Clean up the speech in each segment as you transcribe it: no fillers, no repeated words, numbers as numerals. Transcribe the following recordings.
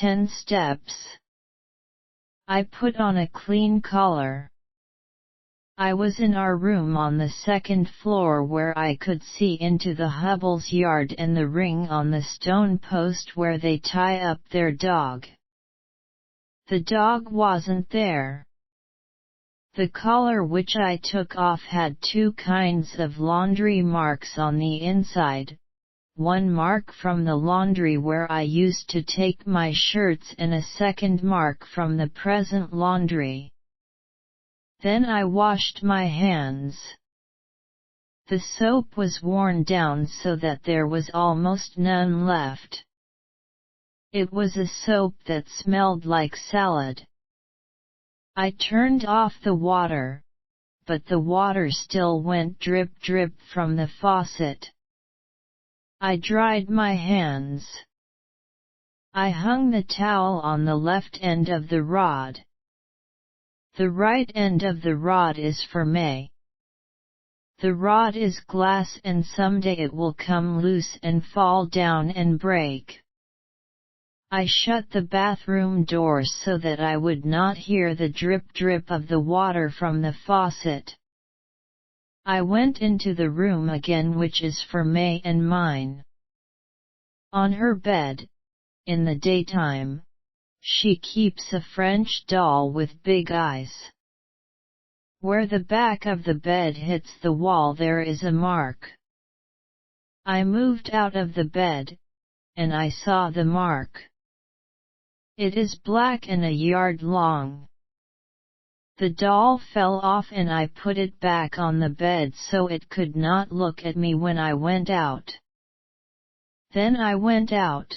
10 steps. I put on a clean collar. I was in our room on the second floor where I could see into the Hubble's yard and the ring on the stone post where they tie up their dog. The dog wasn't there. The collar which I took off had two kinds of laundry marks on the inside, one mark from the laundry where I used to take my shirts and a second mark from the present laundry. Then I washed my hands. The soap was worn down so that there was almost none left. It was a soap that smelled like salad. I turned off the water, but the water still went drip drip from the faucet. I dried my hands. I hung the towel on the left end of the rod. The right end of the rod is for May. The rod is glass and someday it will come loose and fall down and break. I shut the bathroom door so that I would not hear the drip drip of the water from the faucet. I went into the room again which is for May and mine. On her bed, in the daytime, she keeps a French doll with big eyes. Where the back of the bed hits the wall there is a mark. I moved out of the bed, and I saw the mark. It is black and a yard long. The doll fell off and I put it back on the bed so it could not look at me when I went out. Then I went out.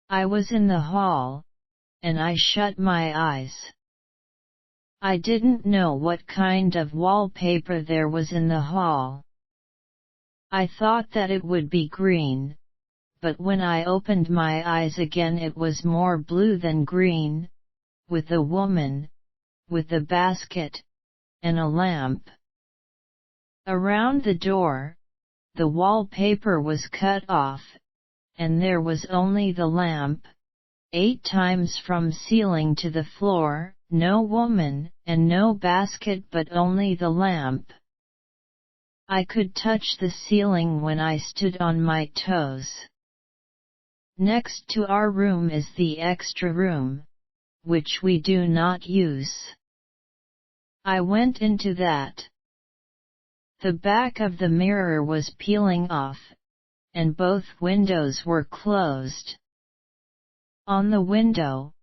I was in the hall, and I shut my eyes. I didn't know what kind of wallpaper there was in the hall. I thought that it would be green, but when I opened my eyes again it was more blue than green, with a woman, with a basket, and a lamp. Around the door, the wallpaper was cut off, and there was only the lamp, 8 times from ceiling to the floor, no woman, and no basket but only the lamp. I could touch the ceiling when I stood on my toes. Next to our room is the extra room, which we do not use. I went into that. The back of the mirror was peeling off, and both windows were closed. On the window,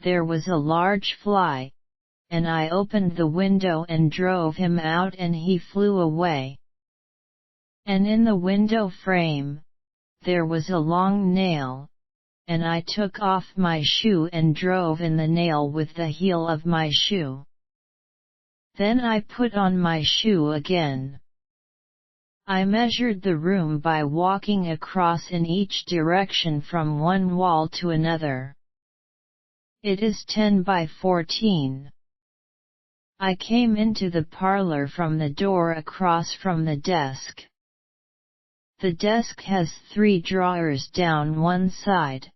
there was a large fly, and I opened the window and drove him out and he flew away. And in the window frame, there was a long nail, and I took off my shoe and drove in the nail with the heel of my shoe. Then I put on my shoe again. I measured the room by walking across in each direction from one wall to another. It is 10 by 14. I came into the parlor from the door across from the desk. The desk has 3 drawers down one side.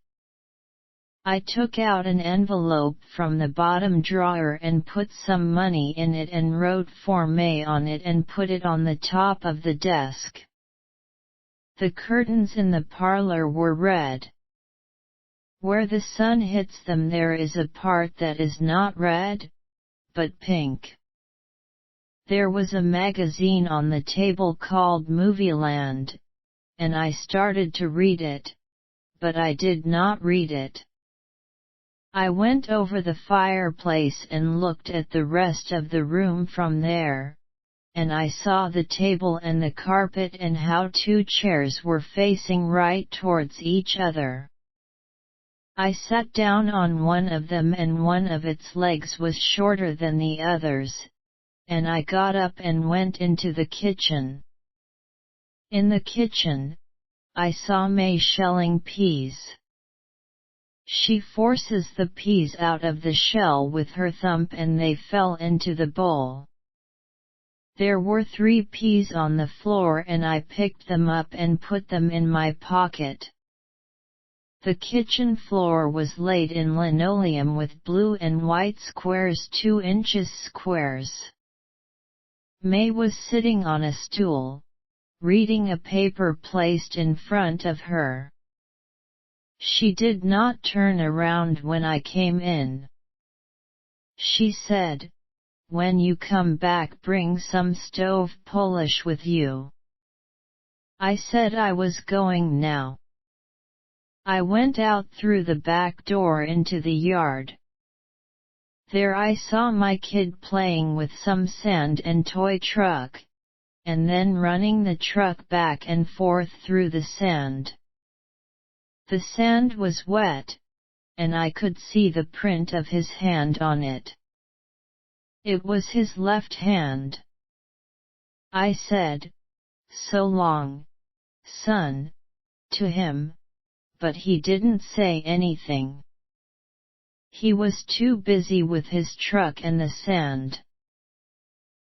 I took out an envelope from the bottom drawer and put some money in it and wrote for May on it and put it on the top of the desk. The curtains in the parlor were red. Where the sun hits them there is a part that is not red, but pink. There was a magazine on the table called Movieland, and I started to read it, but I did not read it. I went over the fireplace and looked at the rest of the room from there, and I saw the table and the carpet and how 2 chairs were facing right towards each other. I sat down on one of them and one of its legs was shorter than the others, and I got up and went into the kitchen. In the kitchen, I saw May shelling peas. She forces the peas out of the shell with her thumb and they fell into the bowl. There were 3 peas on the floor and I picked them up and put them in my pocket. The kitchen floor was laid in linoleum with blue and white squares, 2 inches squares. May was sitting on a stool, reading a paper placed in front of her. She did not turn around when I came in. She said, "When you come back, bring some stove polish with you." I said I was going now. I went out through the back door into the yard. There I saw my kid playing with some sand and toy truck, and then running the truck back and forth through the sand. The sand was wet, and I could see the print of his hand on it. It was his left hand. I said, "So long, son," to him, but he didn't say anything. He was too busy with his truck and the sand.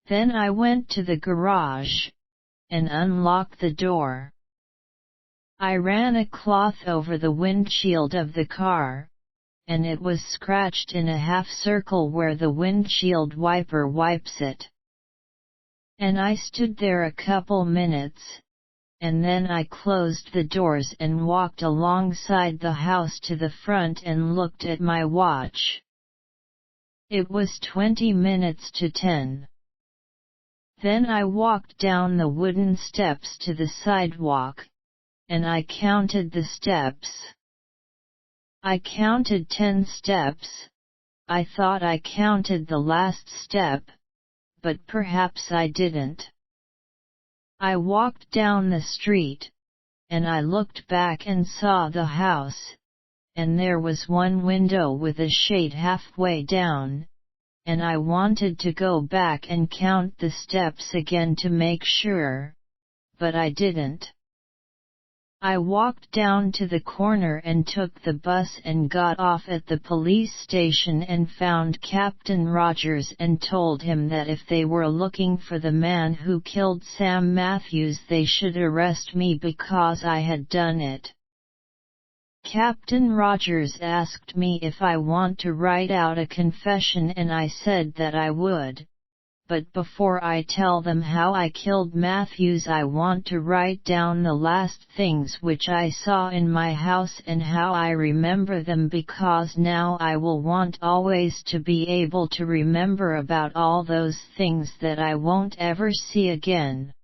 Then I went to the garage, and unlocked the door. I ran a cloth over the windshield of the car, and it was scratched in a half-circle where the windshield wiper wipes it. And I stood there a couple minutes, and then I closed the doors and walked alongside the house to the front and looked at my watch. It was 20 minutes to 10. Then I walked down the wooden steps to the sidewalk, and I counted the steps. I counted 10 steps. I thought I counted the last step, but perhaps I didn't. I walked down the street, and I looked back and saw the house, and there was one window with a shade halfway down, and I wanted to go back and count the steps again to make sure, but I didn't. I walked down to the corner and took the bus and got off at the police station and found Captain Rogers and told him that if they were looking for the man who killed Sam Matthews, they should arrest me because I had done it. Captain Rogers asked me if I want to write out a confession, and I said that I would. But before I tell them how I killed Matthews, I want to write down the last things which I saw in my house and how I remember them, because now I will want always to be able to remember about all those things that I won't ever see again.